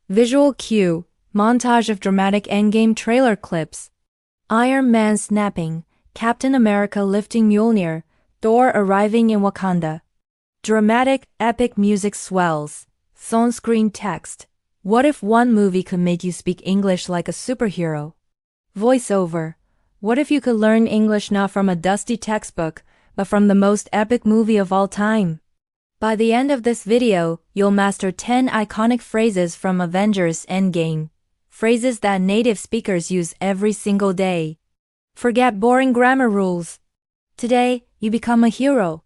Visual cue, montage of dramatic Endgame trailer clips. Iron Man snapping, Captain America lifting Mjolnir, Thor arriving in Wakanda. Dramatic, epic music swells. On-screen text. What if one movie could make you speak English like a superhero? Voiceover. What if you could learn English not from a dusty textbook, but from the most epic movie of all time? By the end of this video, you'll master 10 iconic phrases from Avengers Endgame. Phrases that native speakers use every single day. Forget boring grammar rules. Today, you become a hero.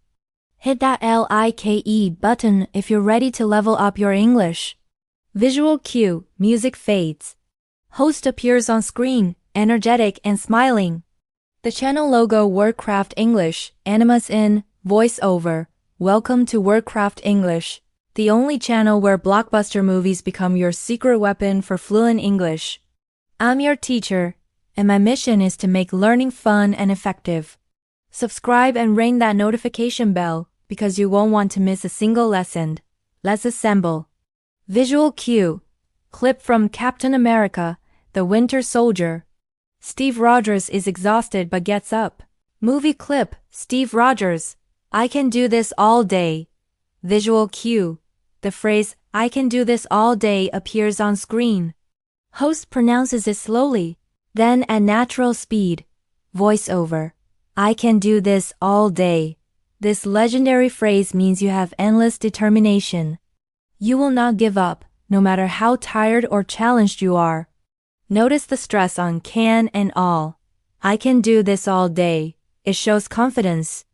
Hit that like button if you're ready to level up your English. Visual cue, music fades. Host appears on screen, energetic and smiling. The channel logo WordCraft English, animus in, voiceover. Welcome to WordCraft English, the only channel where blockbuster movies become your secret weapon for fluent English. I'm your teacher, and my mission is to make learning fun and effective. Subscribe and ring that notification bell, because you won't want to miss a single lesson. Let's assemble. Visual cue. Clip from Captain America, the Winter Soldier. Steve Rogers is exhausted but gets up. Movie clip, Steve Rogers. I can do this all day. Visual cue. The phrase, I can do this all day appears on screen. Host pronounces it slowly, then at natural speed. Voiceover. I can do this all day. This legendary phrase means you have endless determination. You will not give up, no matter how tired or challenged you are. Notice the stress on can and all. I can do this all day. It shows confidence.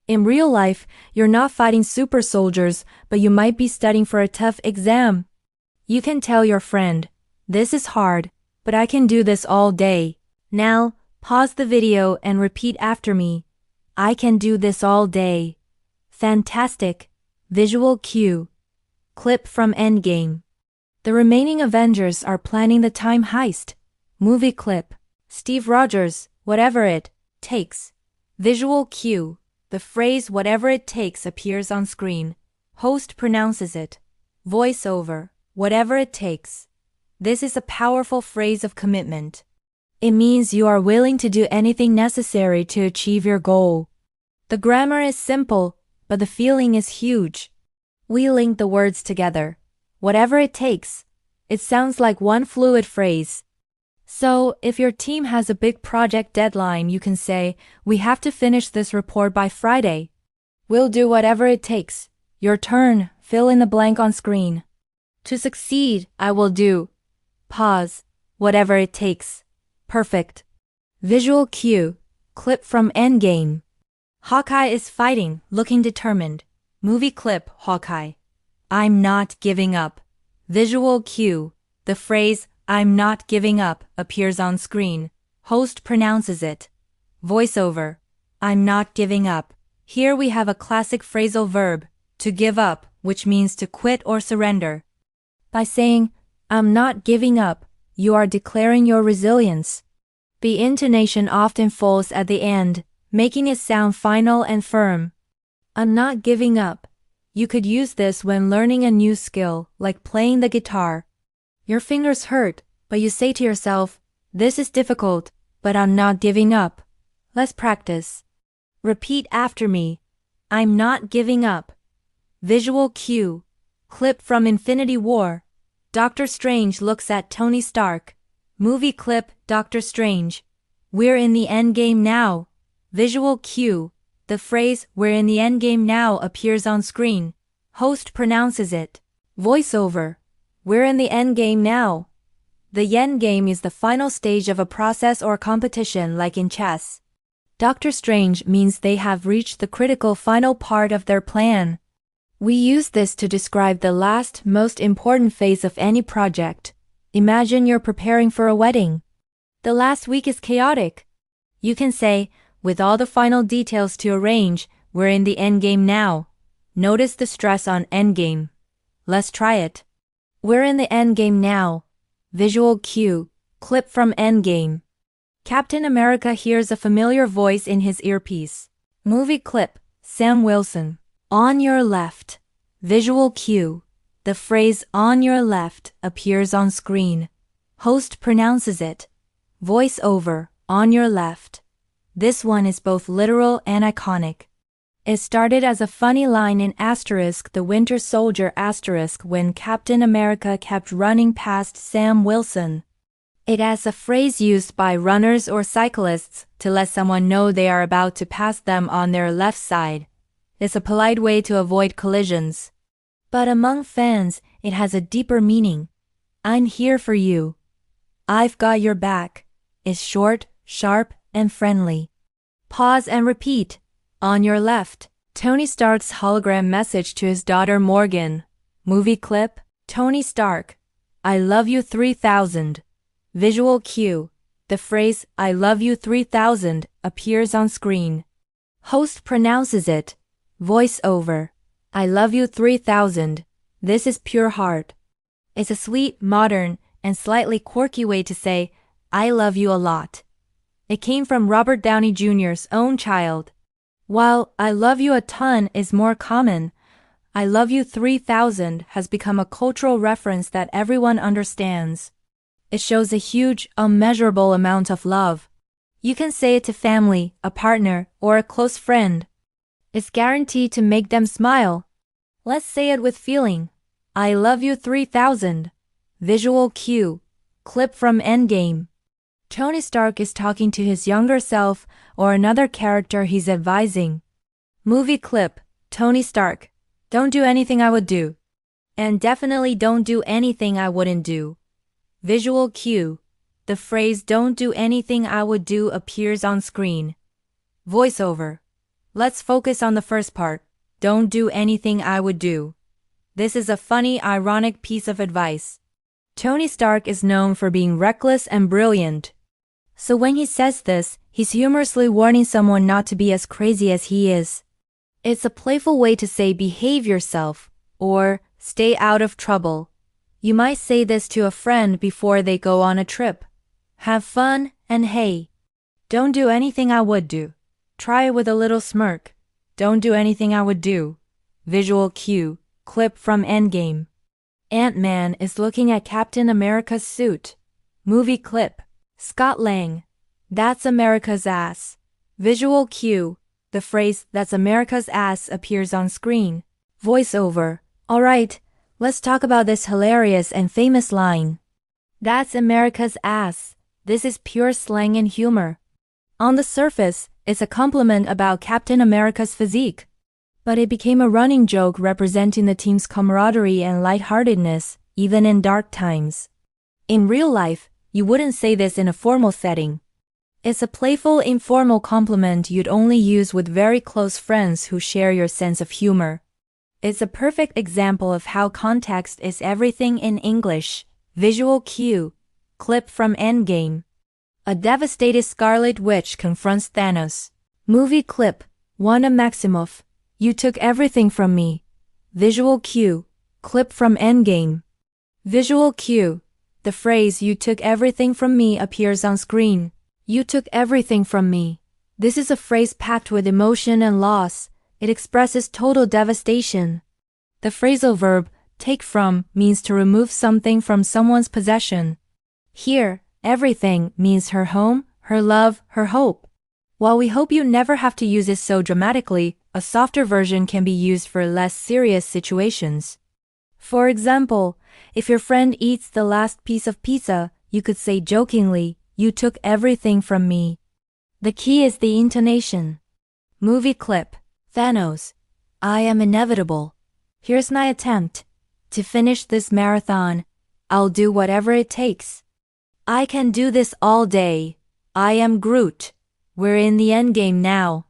In real life, you're not fighting super soldiers, but you might be studying for a tough exam. You can tell your friend, this is hard, but I can do this all day. Now, pause the video and repeat after me. I can do this all day. Fantastic. Visual cue. Clip from Endgame. The remaining Avengers are planning the time heist. Movie clip. Steve Rogers, whatever it takes. Visual cue. The phrase whatever it takes appears on screen. Host pronounces it. Voiceover. Whatever it takes. This is a powerful phrase of commitment. It means you are willing to do anything necessary to achieve your goal. The grammar is simple, but the feeling is huge. We link the words together. Whatever it takes. It sounds like one fluid phrase. So, if your team has a big project deadline, you can say, we have to finish this report by Friday. We'll do whatever it takes. Your turn, fill in the blank on screen. To succeed, I will do. Pause. Whatever it takes. Perfect. Visual cue. Clip from Endgame. Hawkeye is fighting, looking determined. Movie clip, Hawkeye. I'm not giving up. Visual cue. The phrase, I'm not giving up, appears on screen. Host pronounces it. Voiceover. I'm not giving up. Here we have a classic phrasal verb, to give up, which means to quit or surrender. By saying, I'm not giving up, you are declaring your resilience. The intonation often falls at the end, making it sound final and firm. I'm not giving up. You could use this when learning a new skill, like playing the guitar. Your fingers hurt, but you say to yourself, this is difficult, but I'm not giving up. Let's practice. Repeat after me. I'm not giving up. Visual cue. Clip from Infinity War. Doctor Strange looks at Tony Stark. Movie clip, Doctor Strange. We're in the endgame now. Visual cue. The phrase, we're in the endgame now appears on screen. Host pronounces it. Voiceover. We're in the endgame now. The endgame is the final stage of a process or competition like in chess. Doctor Strange means they have reached the critical final part of their plan. We use this to describe the last, most important phase of any project. Imagine you're preparing for a wedding. The last week is chaotic. You can say, with all the final details to arrange, we're in the endgame now. Notice the stress on endgame. Let's try it. We're in the endgame now. Visual cue. Clip from Endgame. Captain America hears a familiar voice in his earpiece. Movie clip. Sam Wilson. On your left. Visual cue. The phrase on your left appears on screen. Host pronounces it. Voice over, on your left. This one is both literal and iconic. It started as a funny line in The Winter Soldier when Captain America kept running past Sam Wilson. It as a phrase used by runners or cyclists to let someone know they are about to pass them on their left side. It's a polite way to avoid collisions. But among fans, it has a deeper meaning. I'm here for you. I've got your back. It's short, sharp, and friendly. Pause and repeat. On your left. Tony Stark's hologram message to his daughter Morgan. Movie clip. Tony Stark. I love you 3000. Visual cue. The phrase, I love you 3000, appears on screen. Host pronounces it. Voice over. I love you 3000. This is pure heart. It's a sweet, modern, and slightly quirky way to say, I love you a lot. It came from Robert Downey Jr.'s own child. While I love you a ton is more common, I love you 3000 has become a cultural reference that everyone understands. It shows a huge, unmeasurable amount of love. You can say it to family, a partner, or a close friend. It's guaranteed to make them smile. Let's say it with feeling. I love you 3000. Visual cue. Clip from Endgame. Tony Stark is talking to his younger self or another character he's advising. Movie clip. Tony Stark. Don't do anything I would do. And definitely don't do anything I wouldn't do. Visual cue. The phrase don't do anything I would do appears on screen. Voiceover. Let's focus on the first part. Don't do anything I would do. This is a funny, ironic piece of advice. Tony Stark is known for being reckless and brilliant. So when he says this, he's humorously warning someone not to be as crazy as he is. It's a playful way to say behave yourself, or stay out of trouble. You might say this to a friend before they go on a trip. Have fun, and hey, don't do anything I would do. Try it with a little smirk. Don't do anything I would do. Visual cue. Clip from Endgame. Ant-Man is looking at Captain America's suit. Movie clip. Scott Lang. That's America's ass. Visual cue. The phrase, that's America's ass, appears on screen. Voiceover. Alright, let's talk about this hilarious and famous line. That's America's ass. This is pure slang and humor. On the surface, it's a compliment about Captain America's physique. But it became a running joke representing the team's camaraderie and lightheartedness, even in dark times. In real life, you wouldn't say this in a formal setting. It's a playful, informal compliment you'd only use with very close friends who share your sense of humor. It's a perfect example of how context is everything in English. Visual cue. Clip from Endgame. A devastated Scarlet Witch confronts Thanos. Movie clip. Wanda Maximoff. You took everything from me. Visual cue. Clip from Endgame. Visual cue. The phrase you took everything from me appears on screen. You took everything from me. This is a phrase packed with emotion and loss. It expresses total devastation. The phrasal verb, take from, means to remove something from someone's possession. Here, everything means her home, her love, her hope. While we hope you never have to use it so dramatically, a softer version can be used for less serious situations. For example, if your friend eats the last piece of pizza, you could say jokingly, you took everything from me. The key is the intonation. Movie clip. Thanos. I am inevitable. Here's my attempt. To finish this marathon, I'll do whatever it takes. I can do this all day. I am Groot. We're in the endgame now.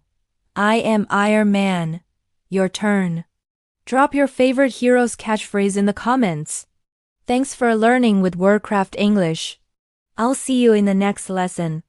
I am Iron Man. Your turn. Drop your favorite hero's catchphrase in the comments. Thanks for learning with WordCraft English. I'll see you in the next lesson.